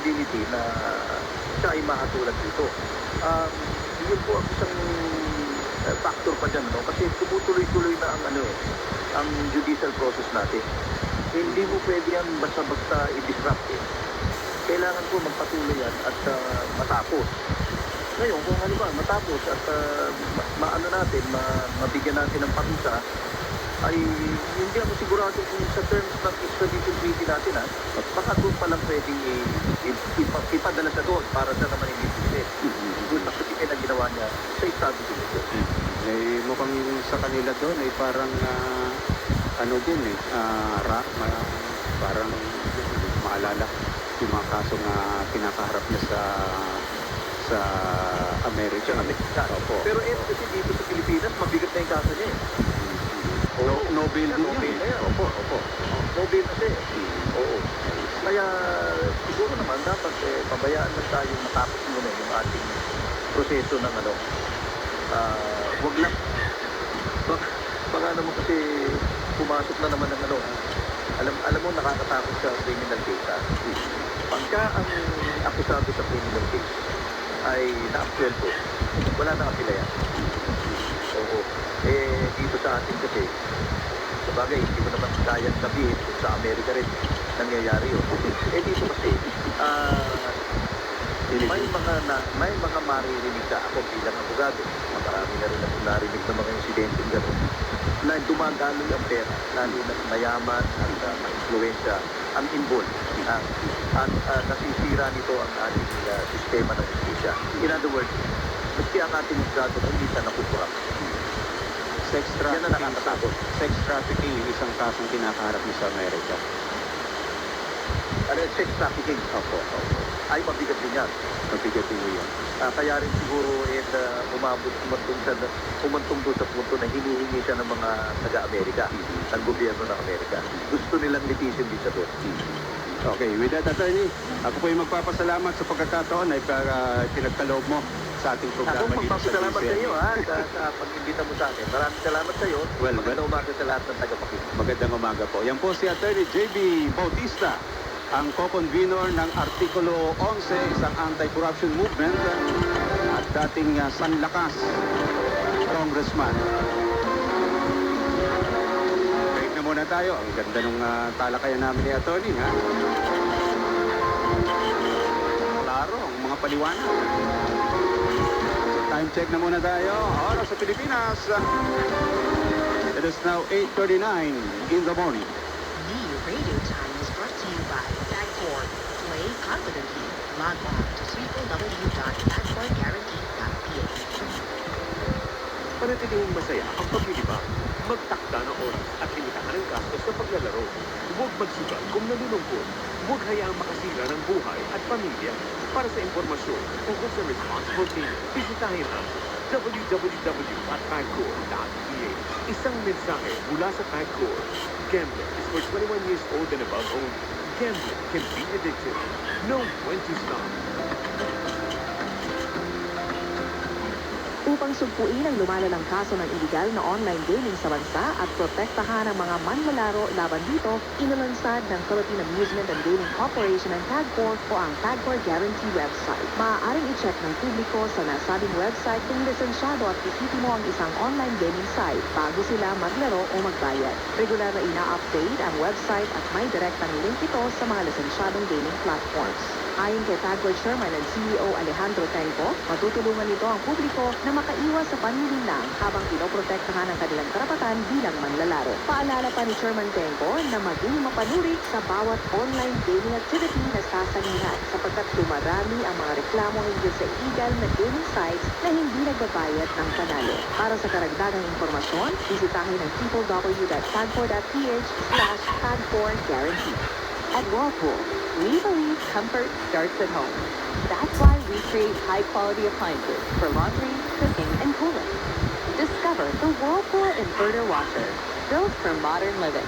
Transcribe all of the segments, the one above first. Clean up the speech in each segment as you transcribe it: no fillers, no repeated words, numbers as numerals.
possibility na siya ay makatulad dito. Yun po ang isang factor pa dyan, no? Kasi tumutuloy-tuloy na ang judicial process natin. Hindi mo pwede yan basta-basta i-disrupt eh. Kailangan po magpatuloy yan at matapos. Ngayon, kung ano ba, matapos at mabigyan natin ng parusa, ay hindi ako sigurado kung sa terms ng extradition treaty natin, baka doon pa lang pwedeng ipadala sa doon para sa naman i-visit. Doon sa kritik na ginawa niya sa Estados Unidos. Mukhang sa kanila doon ay parang parang maalala yung mga kaso na kinakaharap niya sa Amerika. Opo. Pero kasi dito sa Pilipinas, mabigat na yung kaso niya eh. No bail na yan. Opo. No bail na siya eh. Oo. Kaya siguro naman dapat pabayaan lang tayo matapos muna yung ating proseso ng wag lang. Baka naman kasi pumasok na naman ng alam mo nakakatakot sa criminal case Pagka ang akusado sa criminal case ay na-absuelto, wala nang apela yan. Oo. Dito sa atin kasi, sabagay, hindi mo naman kayang sabihin kung sa Amerika rin nangyayari yun. Dito kasi, may mga maririnig ka ako bilang abogado. Marami na rin ako narinig ng mga insidente gano'n na dumagaloy ang pera, lalo na mayaman at ma-influensya ang involved. Nasisira nito ang ating sistema ng justisya. In other words, maski ang ating abogado hindi siya nakukurap. Sex trafficking yung isang kasong kinakaharap niya sa Amerika. Sex trafficking? Opo. Ay, mabigat din yan. Mabigat din yun. Kaya rin siguro humantong doon sa punto na hinihingi siya ng mga taga-Amerika, ng gobyerno ng Amerika. Gusto nilang litisin din siya doon. Okay, with that, attorney, ako po yung magpapasalamat sa pagkakataon na pinagkaloob mo sa ating programa dito sa magpapasalamat sa iyo sa pag-imbita mo sa akin. Maraming salamat sa iyo. Magandang umaga sa lahat ng tagapakinig. Magandang umaga po. Yan po si Attorney J.B. Bautista, ang co-convenor ng Artikulo 11, isang anti-corruption movement at dating sanlakas congressman. Break na muna tayo. Ang ganda ng talakayan namin ni Attorney, ha? Klaro, ang mga paliwanag. Time check na muna tayo. Oras sa Pilipinas. It is now 8:39 in the morning. The Radio Time is brought to you by Tagcor. Play confidently. Log on to www.tagcorguarantee.ph. Panatilihing masaya ang paglilibang. Magtakda ng oras at limitahan ang gastos sa paglalaro. Huwag magsugal kung nalulungkot. Huwag hayaang makasira ng buhay at pamilya. Para sa impormasyon tungkol sa responsible gaming, bisitahin ang www.tagcor.ph. Isang mensahe mula sa Tagcor. Gambling is for 21 years old and above only. Gambling can be addictive. Know when to stop. Upang sugpuin ang lumalalang kaso ng illegal na online gaming sa bansa at protektahan ang mga manlalaro laban dito, inalansad ng Philippine Amusement and Gaming Corporation ng Tagcor o ang Tagcor Guarantee website. Maaaring i-check ng publiko sa nasabing website kung lisensyado at isipin mo ang isang online gaming site bago sila maglaro o magbayad. Regular na ina-update ang website at may direktang link ito sa mga lisensyadong gaming platforms. Ayon kay Tagcor Chairman and CEO Alejandro Tenco, matutulungan nito ang publiko na makaiwas sa panlilinlang habang pinoprotektahan ang kanilang karapatan bilang manlalaro. Paalala pa ni Chairman Tenco na maging mapanuri sa bawat online gaming activity na sasangihan sapagkat dumarami ang mga reklamo hinggil sa illegal na gaming sites na hindi nagbabayad ng panalo. Para sa karagdagang informasyon, bisitahin ang www.tagcor.ph/tagcorguarantee. At Whirlpool, we believe comfort starts at home. That's why we create high-quality appliances for laundry, cooking, and cooling. Discover the Whirlpool Inverter Washer, built for modern living.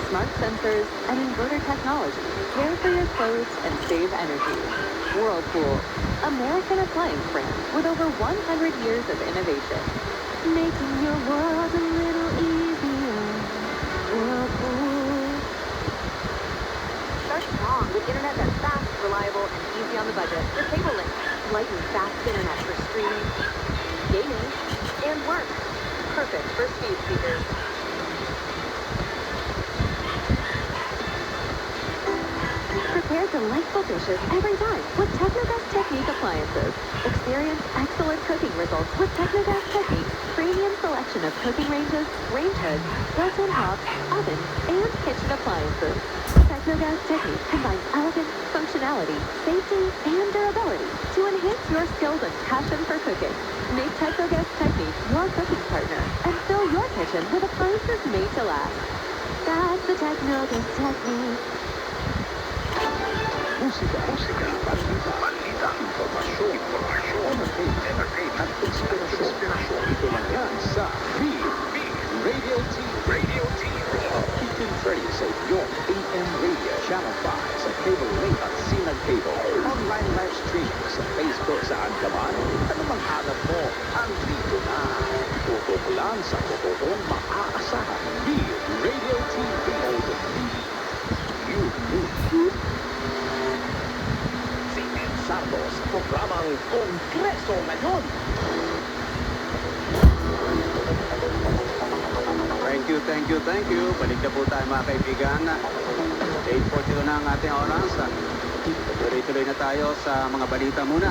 Smart sensors and inverter technology care for your clothes and save energy. Whirlpool, American appliance brand with over 100 years of innovation. Making your world a little easier. Whirlpool. Start strong with internet that's fast, reliable, and easy on the budget with Cable Link. Lightning fast internet for streaming, gaming, and work. Perfect for speed seekers. Prepare delightful dishes every time with Technogas Technique appliances. Experience excellent cooking results with Technogas Technique's premium selection of cooking ranges, range hoods, built-in hobs, ovens, and kitchen appliances. Technogas Technique combines elegance, functionality, safety, and durability to enhance your skills and passion for cooking. Make Technogas Technique your cooking partner and fill your kitchen with appliances made to last. That's the Technogas Technique. Musika, balita, informasyon, entertainment, at inspirasyon. Ito lang yan sa Radio T. Keeping ready sa inyong AM Radio, Channel 5 sa Cable Link at Sinag Cable. Online live streaming sa Facebook saan ka man. Ano mang hanap mo, andito na. Tutok lang sa totoong maaasahan. Radio TV. All the you. Santos, programang Kongreso Ngayon. Thank you. Balik na po tayo mga kaibigan. 8:42 na ang ating oras. Tuloy-tuloy na tayo sa mga balita muna.